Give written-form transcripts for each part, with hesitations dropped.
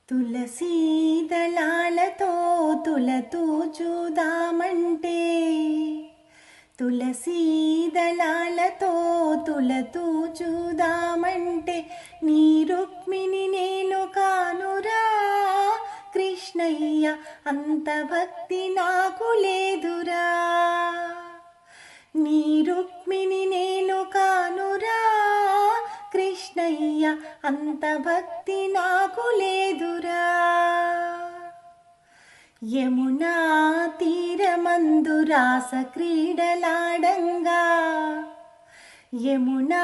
తులసీ దళాలతో తులతూ చూదామంటే, తులసీ దళాలతో తులతూ చూదామంటే, నీ రుక్మిణి నేను కానురా కృష్ణయ్య, అంత భక్తి నాకు లేదురా. నీ రుక్మిణి నేను కానురా కృష్ణయ్య, అంత భక్తి నాకు లేదురా. యమునా తీరమందు రాస క్రీడలాడంగా, యమునా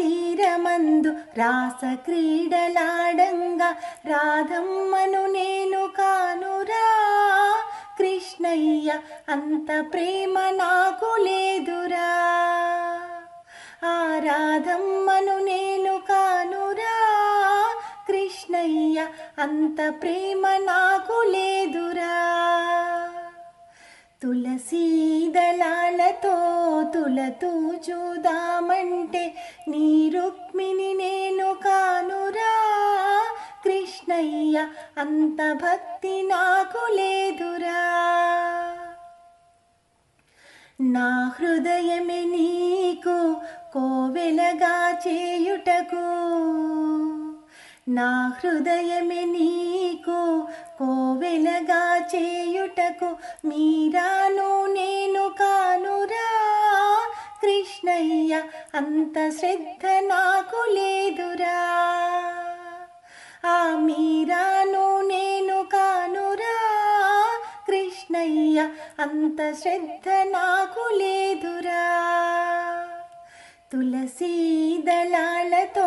తీరమందు రాస క్రీడలాడంగా, రాధమ్మను నేను కానురా కృష్ణయ్య, అంత ప్రేమ నాకు లేదురా. ఆ రాధమ్మను నేను కానురా కృష్ణయ్య, అంత ప్రేమ నాకు లేదురా. తులసీ దళాలతో తులతూ చూదామంటే, నీ రుక్మిణి నేను కానురా కృష్ణయ్య, అంత భక్తి నాకు లేదురా. నా హృదయమే నీకు కోవెలగా చేయుటకు, నా హృదయమే నీకు కోవెలగా చేయుటకు, మీరాను నేను కానురా కృష్ణయ్య, అంత శ్రద్ధ నాకు లేదురా. ఆ మీరాను నేను కానురా కృష్ణయ్య, అంత శ్రద్ధ నాకు లేదురా. తులసీ దళాలతో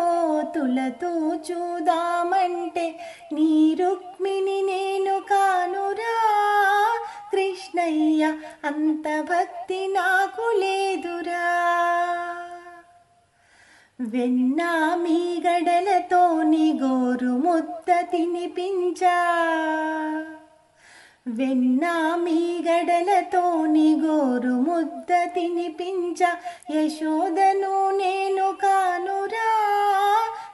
తులతూ చూదామంటే, నీ రుక్మిణి నేను కానురా కృష్ణయ్య, అంత భక్తి నాకు లేదురా. వెన్న మీగడలతో నీ గోరు ముద్ద తినిపించా, వెన్న మీగడలతో నీ గోరు ముద్ద తినిపించ, యశోదను నేను కానురా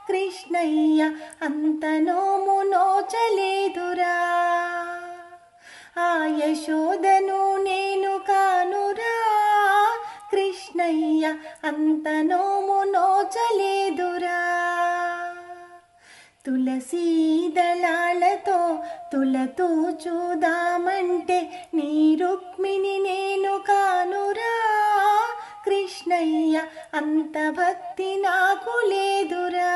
కృష్ణయ్య, అంత నోము నోచలేదురా. ఆ యశోదను నేను కానురా కృష్ణయ్య, అంత నోము నోచలేదురా. తులసీ దళాలతో తులతూ చూదామంటే, నీ రుక్మిణి నేను కానురా కృష్ణయ్య, అంత భక్తి నాకు లేదురా.